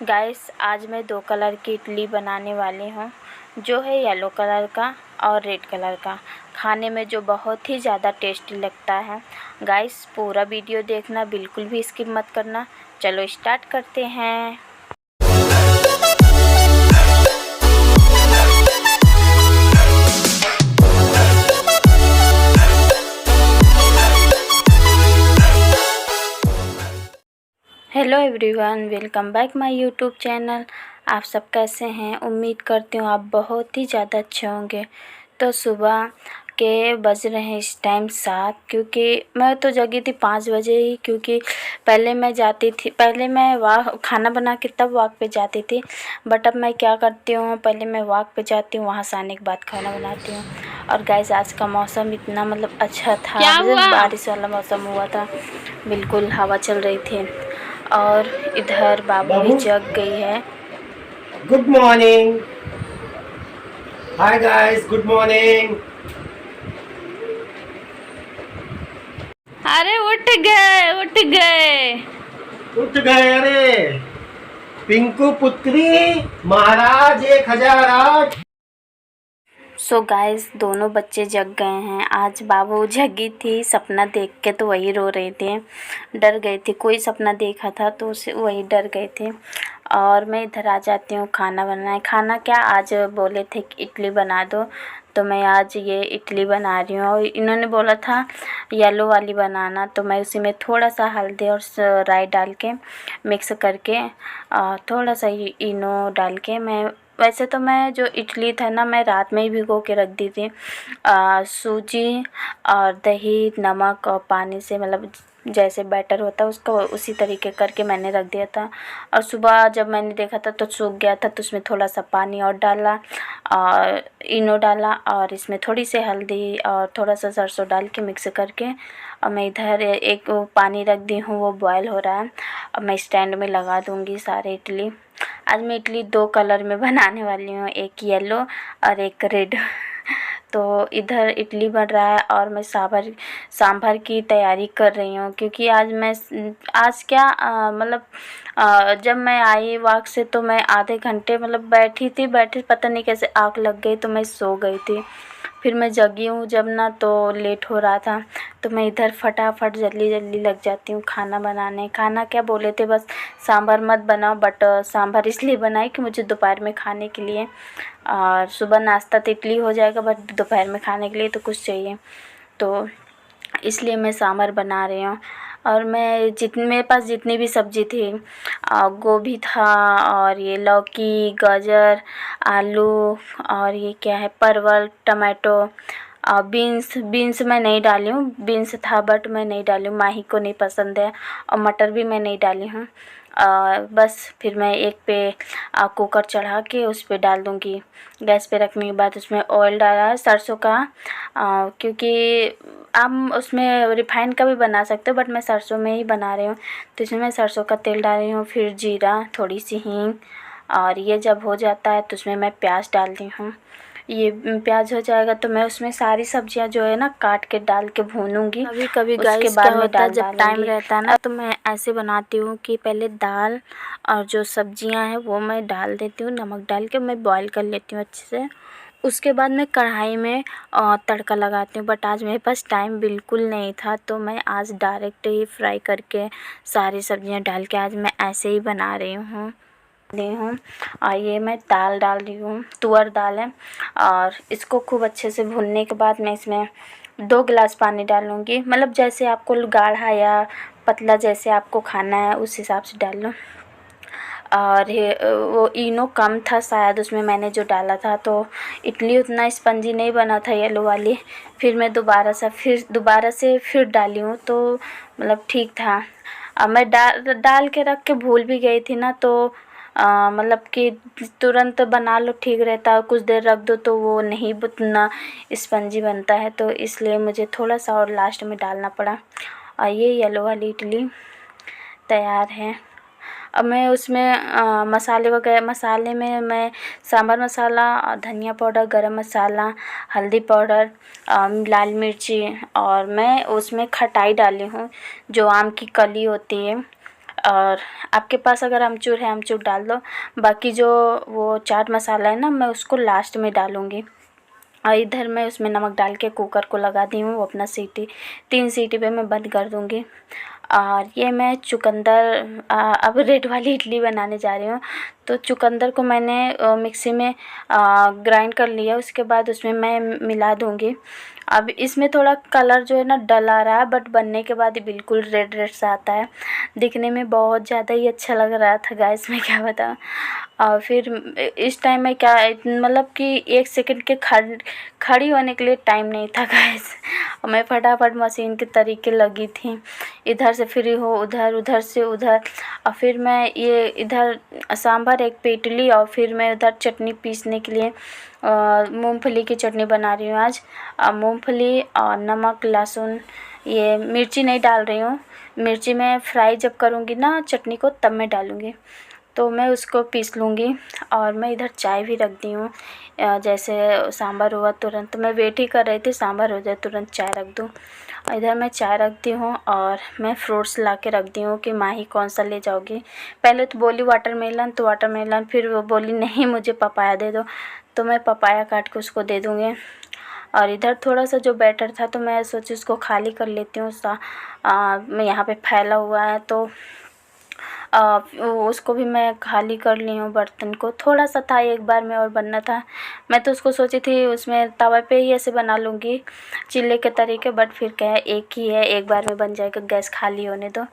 Guys आज मैं 2 colour की इडली बनाने वाली हूँ, जो है येलो कलर का और रेड कलर का। खाने में जो बहुत ही ज़्यादा टेस्टी लगता है। गाइस पूरा वीडियो देखना, बिल्कुल भी स्किप मत करना। चलो स्टार्ट करते हैं। Hello everyone, welcome back my YouTube channel. आप सब कैसे हैं? उम्मीद करती हूँ आप बहुत ही ज़्यादा अच्छे होंगे। तो सुबह के बज रहे हैं इस टाइम 7, क्योंकि मैं तो जगी थी 5 बजे ही, क्योंकि पहले मैं खाना बना के तब वॉक पे जाती थी। बट अब मैं क्या करती हूँ, पहले मैं वॉक पे जाती हूँ, वहाँ से आने के बाद खाना बनाती हूँ। और गाइस आज का मौसम इतना अच्छा था, जब बारिश वाला मौसम हुआ था, बिल्कुल हवा चल रही थी। और इधर बाबू भी जग गई है। Good morning. Hi guys, good morning. अरे उठ गए। अरे पिंकू पुत्री, महाराज 1008। सो गाइस दोनों बच्चे जग गए हैं। आज बाबू जगी थी, सपना देख के तो वही रो रहे थे, डर गए थे। कोई सपना देखा था तो उसे वही डर गए थे। और मैं इधर आ जाती हूँ खाना बनाए। खाना क्या, आज बोले थे कि इडली बना दो, तो मैं आज ये इडली बना रही हूँ। और इन्होंने बोला था येलो वाली बनाना, तो मैं उसी में थोड़ा सा हल्दी और राई डाल के मिक्स करके थोड़ा सा इनो डाल के वैसे तो मैं जो इडली था ना, मैं रात में ही भिगो के रख दी थी। सूजी और दही, नमक और पानी से, मतलब जैसे बैटर होता है उसको उसी तरीके करके मैंने रख दिया था। और सुबह जब मैंने देखा था तो सूख गया था, तो उसमें थोड़ा सा पानी और डाला और इनो डाला, और इसमें थोड़ी सी हल्दी और थोड़ा सा सरसों डाल के मिक्स करके और मैं इधर एक पानी रख दी हूँ, वो बॉयल हो रहा है। अब मैं स्टैंड में लगा दूँगी सारे इडली। आज मैं इडली 2 कलर में बनाने वाली हूँ, एक येलो और एक रेड। तो इधर इडली बन रहा है और मैं सांभर की तैयारी कर रही हूँ, क्योंकि आज क्या जब मैं आई वॉक से तो मैं आधे घंटे बैठी पता नहीं कैसे आँख लग गई, तो मैं सो गई थी। फिर मैं जगी हूँ जब ना, तो लेट हो रहा था, तो मैं इधर फटाफट जल्दी जल्दी लग जाती हूँ खाना बनाने। खाना क्या बोले थे, बस सांभर मत बनाओ, बट सांभर इसलिए बनाई कि मुझे दोपहर में खाने के लिए, और सुबह नाश्ता तो इडली हो जाएगा, बट दोपहर में खाने के लिए तो कुछ चाहिए, तो इसलिए मैं सांभर बना रही हूँ। और मेरे पास जितनी भी सब्ज़ी थी, गोभी था और ये लौकी, गाजर, आलू, और ये क्या है, परवल, टमाटो, बीन्स मैं नहीं डाली हूँ। बीन्स था बट मैं नहीं डाली हूँ, माही को नहीं पसंद है। और मटर भी मैं नहीं डाली हूँ। बस फिर मैं एक पे कुकर चढ़ा के उस पे डाल दूँगी। गैस पे रखने के बाद उसमें ऑयल डाला है सरसों का, क्योंकि आप उसमें रिफाइंड का भी बना सकते हो, बट मैं सरसों में ही बना रही हूँ, तो इसमें मैं सरसों का तेल डाल रही हूँ। फिर जीरा, थोड़ी सी हींग, और ये जब हो जाता है तो उसमें मैं प्याज डाल दी हूँ। ये प्याज हो जाएगा तो मैं उसमें सारी सब्जियां जो है ना काट के डाल के भूनूंगी। कभी कभी उसके बाद क्या होता है, जब टाइम रहता है ना, तो मैं ऐसे बनाती हूँ कि पहले दाल और जो सब्जियां हैं वो मैं डाल देती हूँ, नमक डाल के मैं बॉईल कर लेती हूँ अच्छे से। उसके बाद मैं कढ़ाई में तड़का लगाती हूँ, बट आज मेरे पास टाइम बिल्कुल नहीं था, तो मैं आज डायरेक्ट ही फ्राई करके सारी सब्जियां डाल के आज मैं ऐसे ही बना रही हूँ। और ये मैं दाल डाल रही हूँ, तुअर दाल है। और इसको खूब अच्छे से भूनने के बाद मैं इसमें 2 गिलास पानी डालूँगी, मतलब जैसे आपको गाढ़ा या पतला जैसे आपको खाना है उस हिसाब से डाल लो। और वो इनो कम था शायद उसमें मैंने जो डाला था, तो इडली उतना स्पंजी नहीं बना था येलो वाली। फिर मैं दोबारा से फिर डाली हूँ, तो मतलब ठीक था। अब मैं डाल के रख के भूल भी गई थी ना, तो मतलब कि तुरंत बना लो ठीक रहता है, कुछ देर रख दो तो वो नहीं उतना स्पंजी बनता है, तो इसलिए मुझे थोड़ा सा और लास्ट में डालना पड़ा। और ये येलो वाली इडली तैयार है। अब मैं उसमें मसाले में मैं सांभर मसाला, धनिया पाउडर, गरम मसाला, हल्दी पाउडर, लाल मिर्ची, और मैं उसमें खटाई डाली हूँ, जो आम की कली होती है, और आपके पास अगर अमचूर है अमचूर डाल दो। बाकी जो वो चाट मसाला है ना, मैं उसको लास्ट में डालूँगी। और इधर मैं उसमें नमक डाल के कुकर को लगा दी हूँ। वो अपना सीटी 3 सीटी पे मैं बंद कर दूँगी। और ये मैं चुकंदर अब रेड वाली इडली बनाने जा रही हूँ। तो चुकंदर को मैंने मिक्सी में ग्राइंड कर लिया। उसके बाद उसमें मैं मिला दूँगी। अब इसमें थोड़ा कलर जो है ना डल आ रहा है, बट बनने के बाद ये बिल्कुल रेड रेड सा आता है। दिखने में बहुत ज़्यादा ही अच्छा लग रहा था गाइस, मैं क्या बताऊँ। और फिर इस टाइम में क्या मतलब कि 1 सेकंड के खड़ी होने के लिए टाइम नहीं था गाइस। मैं फटाफट मशीन के तरीके लगी थी, इधर से फ्री हो उधर, उधर से उधर। और फिर मैं ये इधर सांभर एक पेटली, और फिर मैं उधर चटनी पीसने के लिए मूंगफली की चटनी बना रही हूँ आज। मूंगफली और नमक लहसुन, ये मिर्ची नहीं डाल रही हूँ। मिर्ची मैं फ्राई जब करूँगी ना चटनी को, तब मैं डालूँगी। तो मैं उसको पीस लूँगी। और मैं इधर चाय भी रख दी हूँ। जैसे सांभर हुआ तुरंत मैं वेट ही कर रही थी सांभर हो जाए तुरंत चाय रख दूँ। इधर मैं चाय रख दी हूँ और मैं फ्रूट्स ला के रख दी हूँ कि माही कौन सा ले जाओगी। पहले तो बोली वाटरमेलन, तो वाटरमेलन, फिर वो बोली नहीं मुझे पपाया दे दो, तो मैं पपाया काट के उसको दे दूँगी। और इधर थोड़ा सा जो बैटर था तो मैं सोची उसको खाली कर लेती हूँ। मैं यहाँ पे फैला हुआ है तो उसको भी मैं खाली कर ली हूँ। बर्तन को थोड़ा सा था, एक बार में और बनना था। मैं तो उसको सोची थी उसमें तवा पे ही ऐसे बना लूँगी चिल्ले के तरीके, बट फिर क्या है एक ही है, एक बार में बन जाएगा, गैस खाली होने दो,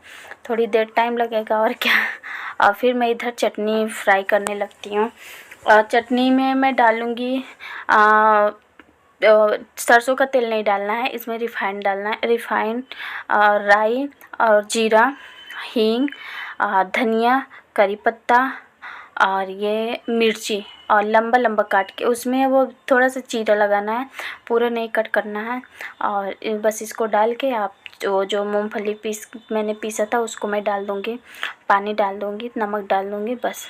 थोड़ी देर टाइम लगेगा और क्या। और फिर मैं इधर चटनी फ्राई करने लगती हूँ। और चटनी में मैं डालूँगी सरसों का तेल नहीं डालना है इसमें, रिफाइंड डालना है। रिफाइंड और राई और जीरा, हींग, धनिया, करी पत्ता और ये मिर्ची, और लंबा लंबा काट के उसमें वो थोड़ा सा चीरा लगाना है, पूरा नहीं कट करना है। और बस इसको डाल के आप जो मूंगफली मैंने पीसा था उसको मैं डाल दूँगी, पानी डाल दूँगी, नमक डाल दूँगी बस।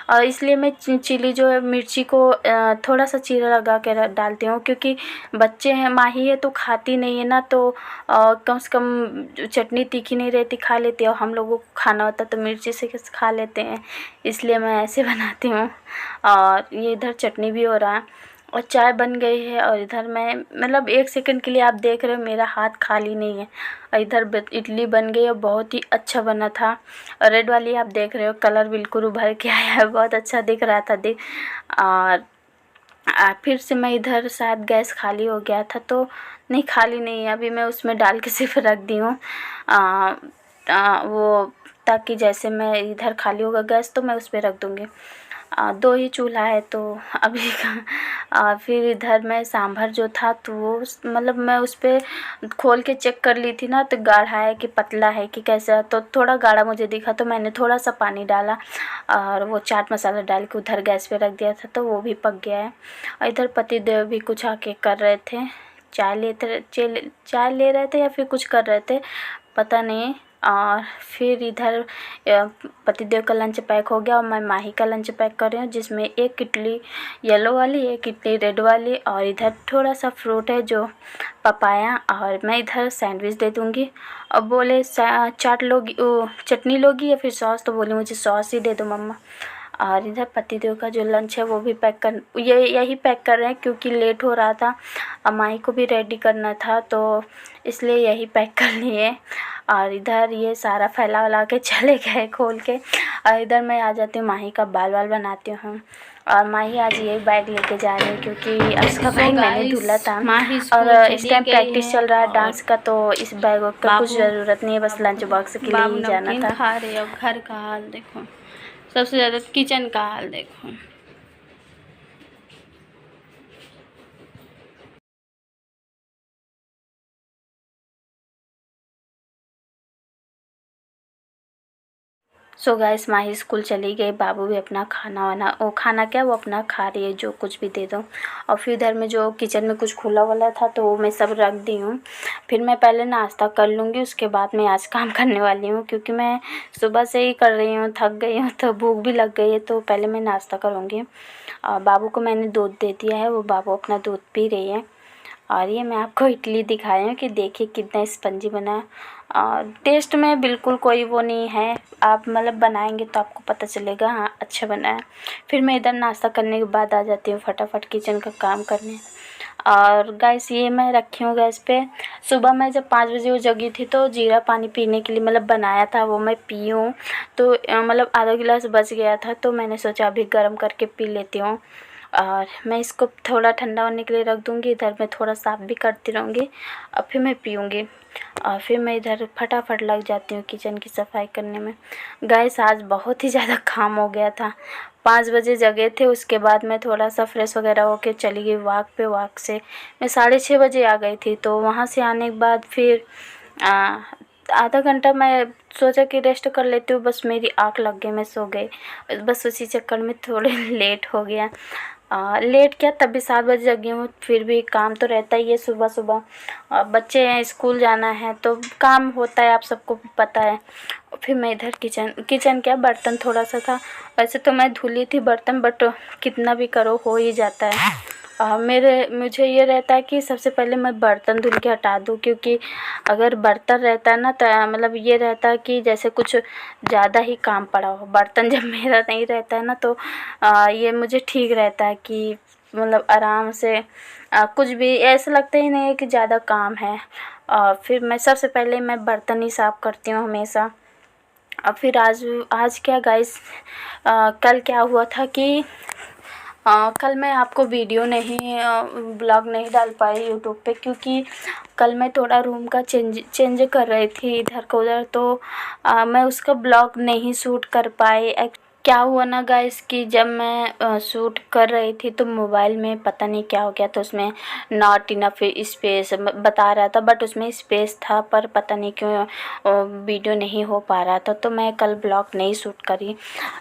और इसलिए मैं चिली जो है मिर्ची को थोड़ा सा चीरा लगा के डालती हूँ, क्योंकि बच्चे हैं, माही है तो खाती नहीं है ना, तो कम से कम चटनी तीखी नहीं रहती, खा लेती है। और हम लोगों को खाना होता है तो मिर्ची से खा लेते हैं, इसलिए मैं ऐसे बनाती हूँ। और ये इधर चटनी भी हो रहा है और चाय बन गई है। और इधर मैं मतलब 1 सेकंड के लिए आप देख रहे हो मेरा हाथ खाली नहीं है। और इधर इडली बन गई और बहुत ही अच्छा बना था। और रेड वाली आप देख रहे हो कलर बिल्कुल उभर के आया है, बहुत अच्छा दिख रहा था और फिर से मैं इधर शायद गैस खाली हो गया था, तो नहीं खाली नहीं है, अभी मैं उसमें डाल के सिर्फ रख दी हूँ वो, ताकि जैसे मैं इधर खाली होगा गैस तो मैं उस पर रख दूँगी। 2 ही चूल्हा है तो अभी फिर इधर मैं सांभर जो था तो वो मतलब मैं उस पर खोल के चेक कर ली थी ना, तो गाढ़ा है कि पतला है कि कैसा, तो थोड़ा गाढ़ा मुझे दिखा तो मैंने थोड़ा सा पानी डाला और वो चाट मसाला डाल के उधर गैस पे रख दिया था, तो वो भी पक गया है। और इधर पतिदेव भी कुछ आके कर रहे थे, चाय ले रहे थे या फिर कुछ कर रहे थे पता नहीं। और फिर इधर पतिदेव का लंच पैक हो गया और मैं माही का लंच पैक कर रही हूँ, जिसमें एक इडली येलो वाली, एक इडली रेड वाली, और इधर थोड़ा सा फ्रूट है जो पपाया। और मैं इधर सैंडविच दे दूँगी। अब बोले चाट लोगी, चटनी लोगी या फिर सॉस, तो बोली मुझे सॉस ही दे दो मम्मा। और इधर पतिदेव का जो लंच है वो भी यही पैक कर रहे हैं, क्योंकि लेट हो रहा था, माही को भी रेडी करना था, तो इसलिए यही पैक कर लिए। और इधर ये सारा फैला वला के चले गए खोल के। और इधर मैं आ जाती हूँ, माही का बाल बनाती हूँ। और माही आज ये बैग लेके जा रही है, क्योंकि उसका बैग मैंने धुला था। और इस टाइम प्रैक्टिस चल रहा है डांस का, तो इस बैग का कुछ ज़रूरत नहीं है, बस लंच बॉक्स के लिए ही जाना था। खा रहे हो, घर का हाल देखो, सबसे ज़्यादा किचन का हाल देखो। सो गाइस माही स्कूल चली गई, बाबू भी अपना खाना क्या वो अपना खा रही है, जो कुछ भी दे दो। और फिर इधर में जो किचन में कुछ खुला वाला था तो वो मैं सब रख दी हूँ। फिर मैं पहले नाश्ता कर लूँगी, उसके बाद मैं आज काम करने वाली हूँ, क्योंकि मैं सुबह से ही कर रही हूँ, थक गई हूँ, तो भूख भी लग गई है, तो पहले मैं नाश्ता करूँगी। और बाबू को मैंने दूध दे दिया है, वो बाबू अपना दूध पी रही है। और ये मैं आपको इडली दिखा रही हूँ कि देखिए कितना स्पंजी बना है। टेस्ट में बिल्कुल कोई वो नहीं है, आप मतलब बनाएंगे तो आपको पता चलेगा हाँ अच्छा बना है। फिर मैं इधर नाश्ता करने के बाद आ जाती हूँ फटाफट किचन का काम करने। और गैस ये मैं रखी हूँ गैस पे। सुबह मैं जब 5 बजे वो जगी थी तो जीरा पानी पीने के लिए मतलब बनाया था, वो मैं पी हूँ। तो मतलब आधा गिलास बच गया था तो मैंने सोचा अभी गर्म करके पी लेती हूँ। और मैं इसको थोड़ा ठंडा होने के लिए रख दूँगी, इधर मैं थोड़ा साफ़ भी करती रहूँगी और फिर मैं पीऊँगी। और फिर मैं इधर फटाफट लग जाती हूँ किचन की सफाई करने में। गैस आज बहुत ही ज़्यादा काम हो गया था। 5 बजे जगे थे, उसके बाद मैं थोड़ा सा फ्रेश वगैरह होके चली गई वॉक पे। वॉक से मैं 6:30 बजे आ गई थी। तो वहाँ से आने के बाद फिर आधा घंटा मैं सोचा कि रेस्ट कर लेती हूँ, बस मेरी आँख लग गई, मैं सो गई। बस उसी चक्कर में थोड़े लेट हो गया। लेट क्या, तब भी 7 बजे जगी हूँ, फिर भी काम तो रहता ही है सुबह सुबह। बच्चे हैं, स्कूल जाना है तो काम होता है, आप सबको भी पता है। फिर मैं इधर किचन क्या बर्तन थोड़ा सा था, वैसे तो मैं धुली थी बर्तन, बट कितना भी करो हो ही जाता है। मुझे ये रहता है कि सबसे पहले मैं बर्तन धुल के हटा दूँ, क्योंकि अगर बर्तन रहता है ना तो मतलब ये रहता है कि जैसे कुछ ज़्यादा ही काम पड़ा हो। बर्तन जब मेरा नहीं रहता है ना तो ये मुझे ठीक रहता है कि मतलब आराम से कुछ भी ऐसा लगता ही नहीं है कि ज़्यादा काम है। फिर मैं सबसे पहले मैं बर्तन ही साफ़ करती हूँ हमेशा। और फिर आज क्या गाइस, कल क्या हुआ था कि कल मैं आपको वीडियो नहीं ब्लॉग नहीं डाल पाई यूट्यूब पे, क्योंकि कल मैं थोड़ा रूम का चेंज कर रही थी इधर को उधर, तो मैं उसका ब्लॉग नहीं शूट कर पाई। क्या हुआ ना गाइस कि जब मैं शूट कर रही थी तो मोबाइल में पता नहीं क्या हो गया, तो उसमें नॉट इनफ स्पेस बता रहा था, बट उसमें स्पेस था, पर पता नहीं क्यों वीडियो नहीं हो पा रहा था। तो मैं कल ब्लॉग नहीं शूट करी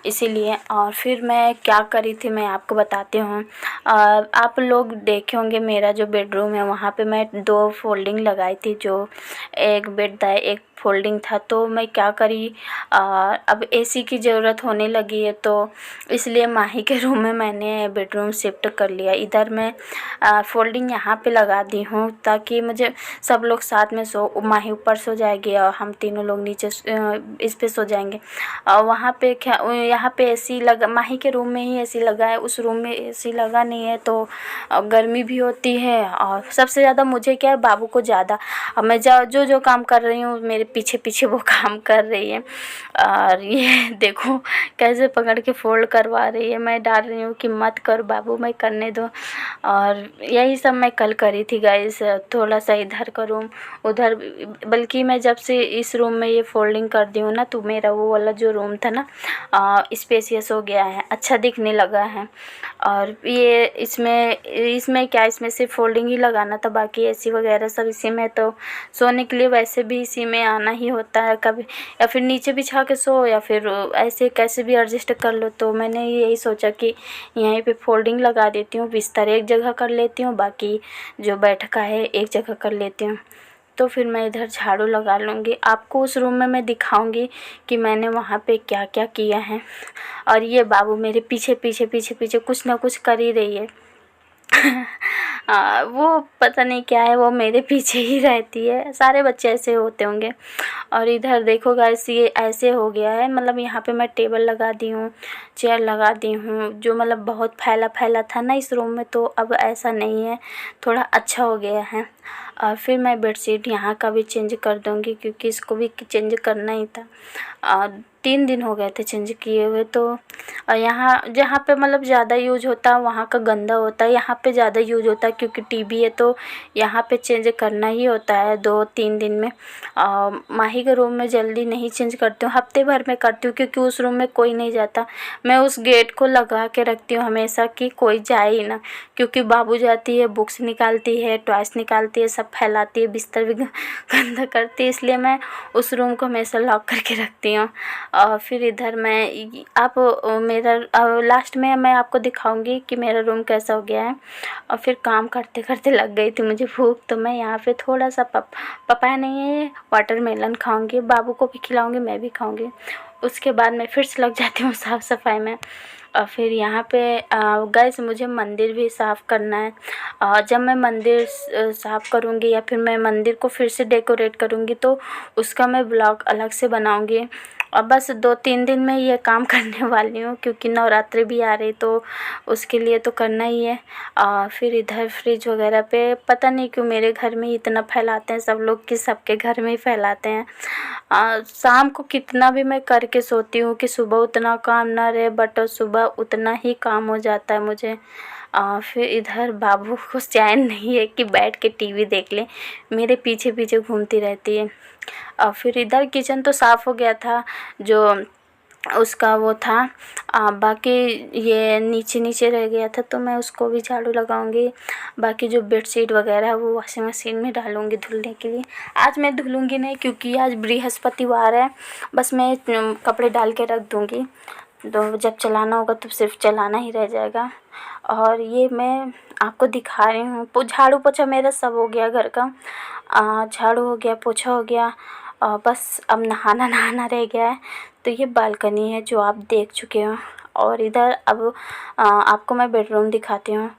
इसीलिए। और फिर मैं क्या करी थी मैं आपको बताती हूँ। आप लोग देखे होंगे मेरा जो बेडरूम है वहाँ पे मैं 2 फोल्डिंग लगाई थी, जो एक बेड था एक फोल्डिंग था। तो मैं क्या करी, अब एसी की ज़रूरत होने लगी है, तो इसलिए माही के रूम में मैंने बेडरूम शिफ्ट कर लिया। इधर मैं फोल्डिंग यहाँ पे लगा दी हूँ ताकि मुझे सब लोग साथ में माही ऊपर सो जाएगी और हम तीनों लोग नीचे इस पे सो जाएंगे। वहाँ पे यहाँ पे एसी लगा, माही के रूम में ही एसी लगा है, उस रूम में एसी लगा नहीं है, तो गर्मी भी होती है। और सबसे ज़्यादा मुझे क्या है, बाबू को ज़्यादा, अब मैं जो काम कर रही हूँ मेरे पीछे पीछे वो काम कर रही है। और ये देखो कैसे पकड़ के फोल्ड करवा रही है, मैं डाल रही हूँ कि मत कर बाबू, मैं करने दो। और यही सब मैं कल करी थी गाइस, थोड़ा सा इधर का रूम उधर, बल्कि मैं जब से इस रूम में ये फोल्डिंग कर दी हूँ ना, तो मेरा वो वाला जो रूम था ना स्पेसियस हो गया है, अच्छा दिखने लगा है। और ये इसमें क्या, इसमें सिर्फ फोल्डिंग ही लगाना था, बाकी एसी वगैरह सब इसी में। तो सोने के लिए वैसे भी इसी में आना ही होता है कभी, या फिर नीचे बिछा के सो, या फिर ऐसे कैसे भी एडजस्ट कर लो। तो मैंने यही सोचा कि यहीं पे फोल्डिंग लगा देती हूँ, बिस्तर एक जगह कर लेती हूँ, बाकी जो बैठका है एक जगह कर लेती हूँ। तो फिर मैं इधर झाड़ू लगा लूँगी, आपको उस रूम में मैं दिखाऊंगी कि मैंने वहाँ पे क्या क्या किया है। और ये बाबू मेरे पीछे पीछे पीछे पीछे कुछ ना कुछ कर ही रही है। वो पता नहीं क्या है, वो मेरे पीछे ही रहती है, सारे बच्चे ऐसे होते होंगे। और इधर देखो गाइस, ये ऐसे हो गया है, मतलब यहाँ पे मैं टेबल लगा दी हूँ, चेयर लगा दी हूँ, जो मतलब बहुत फैला फैला था ना इस रूम में, तो अब ऐसा नहीं है, थोड़ा अच्छा हो गया है। और फिर मैं बेडशीट यहाँ का भी चेंज कर दूँगी, क्योंकि इसको भी चेंज करना ही था। 3 दिन हो गए थे चेंज किए हुए। तो यहाँ जहाँ पे मतलब ज़्यादा यूज होता है वहाँ का गंदा होता है, यहाँ पे ज़्यादा यूज होता है क्योंकि टीवी है, तो यहाँ पे चेंज करना ही होता है 2-3 दिन में। माही के रूम में जल्दी नहीं चेंज करती हूँ, हफ्ते भर में करती हूँ, क्योंकि उस रूम में कोई नहीं जाता। मैं उस गेट को लगा के रखती हूँ हमेशा कि कोई जाए ही ना, क्योंकि बाबू जाती है, बुक्स निकालती है, टॉयस निकालती है, सब फैलाती है, बिस्तर भी गंदा करती है, इसलिए मैं उस रूम को हमेशा लॉक करके रखती हूँ। और फिर इधर मैं आप मेरा लास्ट में मैं आपको दिखाऊंगी कि मेरा रूम कैसा हो गया है। और फिर काम करते करते लग गई थी मुझे भूख, तो मैं यहाँ पे थोड़ा सा पपाया नहीं है, वाटरमेलन खाऊंगी, बाबू को भी खिलाऊंगी, मैं भी खाऊंगी। उसके बाद मैं फिर से लग जाती हूँ साफ़ सफाई में। और फिर यहाँ पे गाइस मुझे मंदिर भी साफ़ करना है। जब मैं मंदिर साफ़ करूँगी या फिर मैं मंदिर को फिर से डेकोरेट करूँगी तो उसका मैं ब्लॉग अलग से बनाऊँगी। और बस 2-3 दिन में ये काम करने वाली हूँ, क्योंकि नवरात्रि भी आ रही तो उसके लिए तो करना ही है। फिर इधर फ्रिज वगैरह पे पता नहीं क्यों मेरे घर में इतना फैलाते हैं सब लोग कि सबके घर में ही फैलाते हैं। शाम को कितना भी मैं करके सोती हूँ कि सुबह उतना काम ना रहे, बट सुबह उतना ही काम हो जाता है मुझे। फिर इधर बाबू को चैन नहीं है कि बैठ के टीवी देख ले, मेरे पीछे पीछे घूमती रहती है। और फिर इधर किचन तो साफ़ हो गया था, जो उसका वो था। बाकी ये नीचे नीचे रह गया था तो मैं उसको भी झाड़ू लगाऊंगी। बाकी जो बेडशीट वगैरह है वो वॉशिंग मशीन में डालूंगी धुलने के लिए। आज मैं धुलूंगी नहीं क्योंकि आज बृहस्पतिवार है, बस मैं कपड़े डाल के रख दूंगी, तो जब चलाना होगा तो सिर्फ चलाना ही रह जाएगा। और ये मैं आपको दिखा रही हूँ, झाड़ू पोछा मेरा सब हो गया घर का। झाड़ू हो गया, पोछा हो गया, बस अब नहाना रह गया है। तो ये बालकनी है जो आप देख चुके हो। और इधर अब आपको मैं बेडरूम दिखाती हूँ।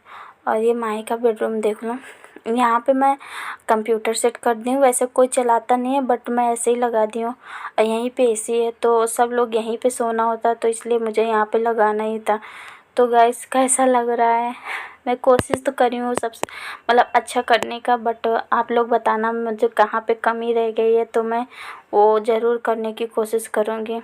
और ये माही का बेडरूम देख लो। यहाँ पे मैं कंप्यूटर सेट कर दी हूँ, वैसे कोई चलाता नहीं है बट मैं ऐसे ही लगा दी हूँ। और यहीं पे एसी है तो सब लोग यहीं पे सोना होता, तो इसलिए मुझे यहाँ पे लगाना ही था। तो गाइस कैसा लग रहा है? मैं कोशिश तो करी हूँ सब मतलब अच्छा करने का, बट आप लोग बताना मुझे कहाँ पे कमी रह गई है, तो मैं वो ज़रूर करने की कोशिश करूँगी।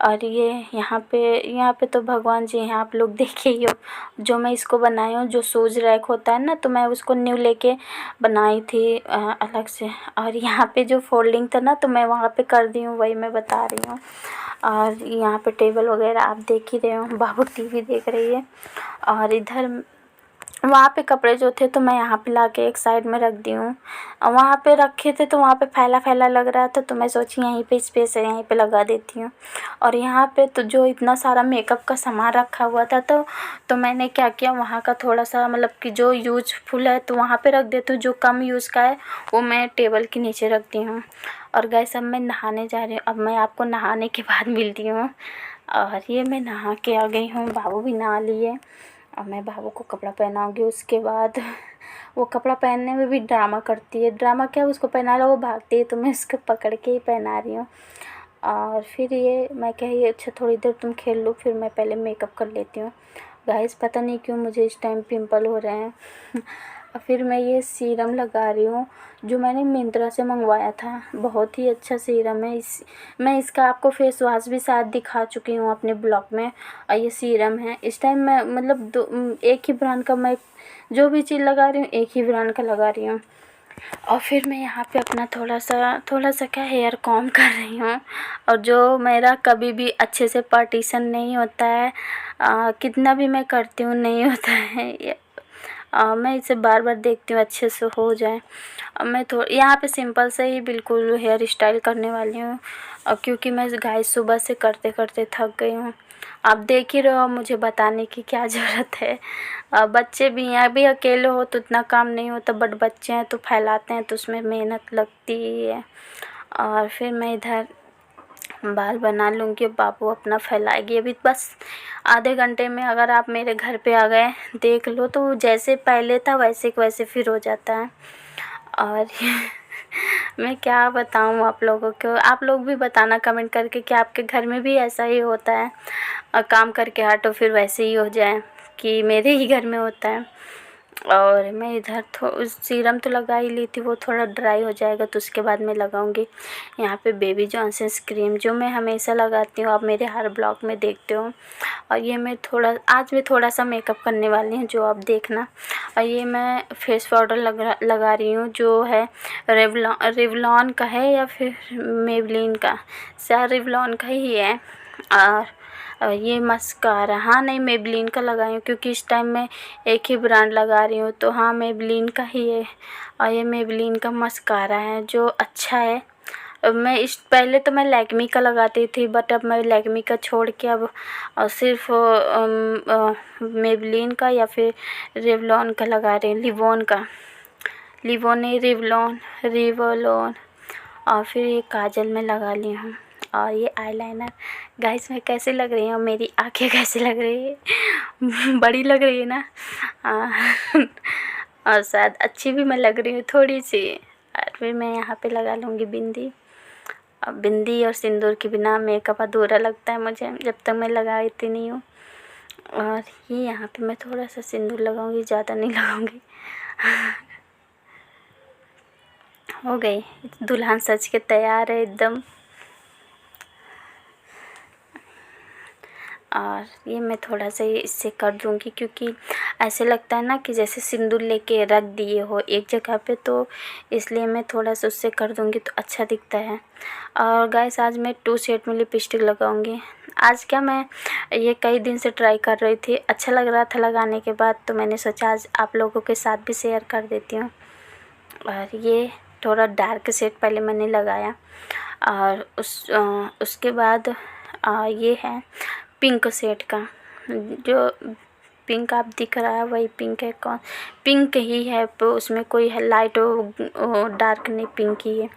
और ये यहाँ पे तो भगवान जी हैं, आप लोग देखे ही हो। जो मैं इसको बनाई हूँ, जो शूज़ रैक होता है ना, तो मैं उसको न्यू लेके बनाई थी अलग से। और यहाँ पे जो फोल्डिंग था ना, तो मैं वहाँ पे कर दी हूँ, वही मैं बता रही हूँ। और यहाँ पे टेबल वगैरह आप देख ही रहे हो। बाबू टीवी देख रही है। और इधर वहाँ पे कपड़े जो थे तो मैं यहाँ पे ला के एक साइड में रख दी हूँ। वहाँ पे रखे थे तो वहाँ पे फैला फैला लग रहा था, तो मैं सोची यहीं पे स्पेस है, यहीं पे लगा देती हूँ। और यहाँ पे तो जो इतना सारा मेकअप का सामान रखा हुआ था तो मैंने क्या किया, वहाँ का थोड़ा सा मतलब कि जो यूजफुल है तो वहाँ पे रख देती हूँ, जो कम यूज़ का है वो मैं टेबल के नीचे रखती हूँ। और गाइस अब मैं नहाने जा रही हूँ। अब मैं आपको नहाने के बाद मिलती हूँ। और ये मैं नहा के आ गई हूँ, बाबू भी नहा लिए। अब मैं बाबू को कपड़ा पहनाऊँगी। उसके बाद वो कपड़ा पहनने में भी ड्रामा करती है। ड्रामा क्या, उसको पहना लो वो भागती है, तो मैं उसको पकड़ के ही पहना रही हूँ। और फिर ये मैं कही अच्छा थोड़ी देर तुम खेल लो, फिर मैं पहले मेकअप कर लेती हूँ। गाइस पता नहीं क्यों मुझे इस टाइम पिंपल हो रहे हैं। और फिर मैं ये सीरम लगा रही हूँ जो मैंने मिंत्रा से मंगवाया था, बहुत ही अच्छा सीरम है। मैं इसका आपको फेस वॉश भी शायद दिखा चुकी हूँ अपने ब्लॉग में। और ये सीरम है। इस टाइम मैं मतलब एक ही ब्रांड का मैं जो भी चीज़ लगा रही हूँ एक ही ब्रांड का लगा रही हूँ। और फिर मैं यहाँ पे अपना थोड़ा सा क्या हेयर कॉम्ब कर रही हूँ। और जो मेरा कभी भी अच्छे से पार्टीशन नहीं होता है, कितना भी मैं करती हूँ नहीं होता है। मैं इसे बार बार देखती हूँ अच्छे से हो जाए। अब मैं यहाँ पे सिंपल से ही बिल्कुल हेयर स्टाइल करने वाली हूँ, क्योंकि मैं गाइस सुबह से करते करते थक गई हूँ। आप देख ही रहे हो, मुझे बताने की क्या ज़रूरत है। बच्चे भी हैं, अभी अकेले हो तो इतना काम नहीं होता, बट बच्चे हैं तो फैलाते हैं तो उसमें मेहनत लगती ही है। और फिर मैं इधर बाल बना लूँगी, बाबू अपना फैलाएगी। अभी बस आधे घंटे में अगर आप मेरे घर पे आ गए देख लो तो जैसे पहले था वैसे वैसे फिर हो जाता है। और मैं क्या बताऊँ आप लोगों को, आप लोग भी बताना कमेंट करके कि आपके घर में भी ऐसा ही होता है, और काम करके हटो फिर वैसे ही हो जाए कि मेरे ही घर में होता है। और मैं इधर सीरम तो लगा ही ली थी, वो थोड़ा ड्राई हो जाएगा तो उसके बाद मैं लगाऊंगी। यहाँ पे बेबी जॉनसन्स क्रीम जो मैं हमेशा लगाती हूँ, आप मेरे हर ब्लॉग में देखते हो। और ये मैं आज मैं थोड़ा सा मेकअप करने वाली हूँ जो आप देखना। और ये मैं फेस पाउडर लगा रही हूँ जो है रेवलॉन का है या फिर मेबलिन का, शायद रेवलॉन का ही है। और ये मस्कारा, हाँ नहीं मेबलिन का लगाई हूँ क्योंकि इस टाइम मैं एक ही ब्रांड लगा रही हूँ, तो हाँ मेबलिन का ही है। और ये मेबलिन का मस्कारा है जो अच्छा है। मैं पहले तो मैं लैक्मी का लगाती थी, बट अब मैं लैक्मी का छोड़ के अब सिर्फ मेबलिन का या फिर रेवलॉन का लगा रही हूँ, रिवोन। और फिर ये काजल में लगा ली हूँ। और ये आईलाइनर। गाइस मैं कैसे लग रही हूँ, मेरी आंखें कैसी लग रही है बड़ी लग रही है ना। और शायद अच्छी भी मैं लग रही हूँ थोड़ी सी। और फिर मैं यहाँ पे लगा लूँगी बिंदी। अब बिंदी और सिंदूर के बिना मेकअप अधूरा लगता है मुझे, जब तक मैं लगाती नहीं हूँ। और ये यहाँ पे मैं थोड़ा सा सिंदूर लगाऊंगी, ज़्यादा नहीं लगाऊंगी। हो गई, दुल्हन सज के तैयार है एकदम। और ये मैं थोड़ा सा इससे कर दूँगी, क्योंकि ऐसे लगता है ना कि जैसे सिंदूर लेके रख दिए हो एक जगह पे, तो इसलिए मैं थोड़ा सा उससे कर दूँगी तो अच्छा दिखता है। और गाइस आज मैं 2 शेड में लिपस्टिक लगाऊँगी। आज क्या, मैं ये कई दिन से ट्राई कर रही थी, अच्छा लग रहा था लगाने के बाद, तो मैंने सोचा आज आप लोगों के साथ भी शेयर कर देती हूँ। और ये थोड़ा डार्क शेड पहले मैंने लगाया, और उसके बाद ये है पिंक शेड का। जो पिंक आप दिख रहा है वही पिंक है, कौन पिंक ही है, उसमें कोई लाइट और डार्क नहीं, पिंक ही है।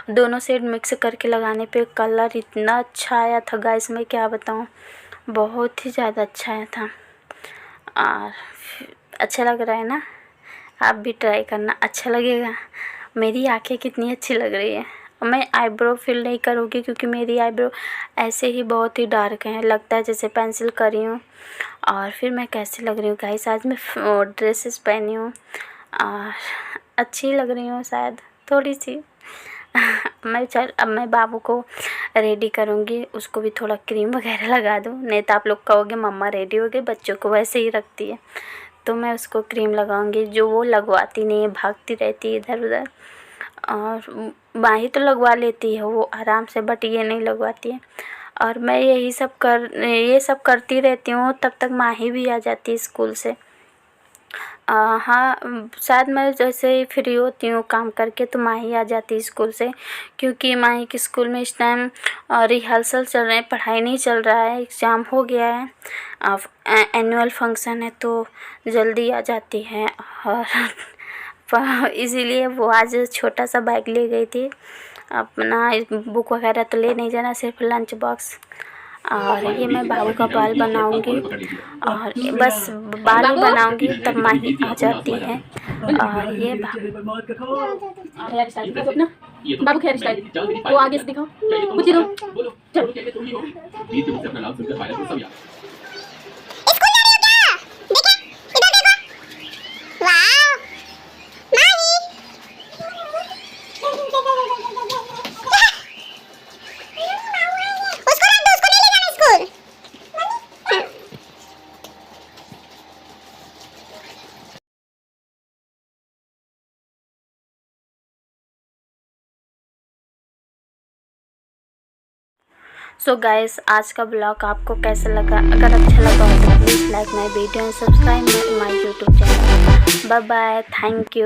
दोनों शेड मिक्स करके लगाने पे कलर इतना अच्छा आया था गाइस, मैं क्या बताऊँ, बहुत ही ज़्यादा अच्छा आया था। और अच्छा लग रहा है ना, आप भी ट्राई करना, अच्छा लगेगा। मेरी आंखें कितनी अच्छी लग रही है। मैं आईब्रो फिल नहीं करूँगी क्योंकि मेरी आईब्रो ऐसे ही बहुत ही डार्क है, लगता है जैसे पेंसिल करी हूँ। और फिर मैं कैसी लग रही हूँ गाइस, आज मैं ड्रेसेस पहनी हूँ और अच्छी लग रही हूँ शायद थोड़ी सी। अब मैं बाबू को रेडी करूँगी, उसको भी थोड़ा क्रीम वगैरह लगा दूँ, नहीं तो आप लोग कहोगे मम्मा रेडी हो गई, बच्चों को वैसे ही रखती है। तो मैं उसको क्रीम लगाऊंगी, जो वो लगवाती नहीं है, भागती रहती है इधर उधर। और माही तो लगवा लेती है वो आराम से, बट ये नहीं लगवाती है। और मैं ये सब करती रहती हूँ, तब तक माही भी आ जाती है स्कूल से। हाँ, शायद मैं जैसे ही फ्री होती हूँ काम करके तो माही आ जाती है स्कूल से, क्योंकि माही के स्कूल में इस टाइम रिहर्सल चल रहे हैं, पढ़ाई नहीं चल रहा है, एग्ज़ाम हो गया है, एनुअल फंक्शन है तो जल्दी आ जाती है। और इसीलिए वो आज छोटा सा बैग ले गई थी, अपना बुक वगैरह तो ले नहीं जाना, सिर्फ लंच बॉक्स। और ये मैं बाबू का बाल बनाऊंगी, और बस बाल ही बनाऊंगी तब माही आ जाती है। और ये हेयर स्टाइल दिखाओ अपना, बाबू हेयर स्टाइल वो आगे से दिखाओ, कुछ दो चलो। सो गाइस आज का ब्लॉग आपको कैसा लगा? अगर अच्छा लगा हो तो please like my video and subscribe my YouTube channel. Bye bye, thank you.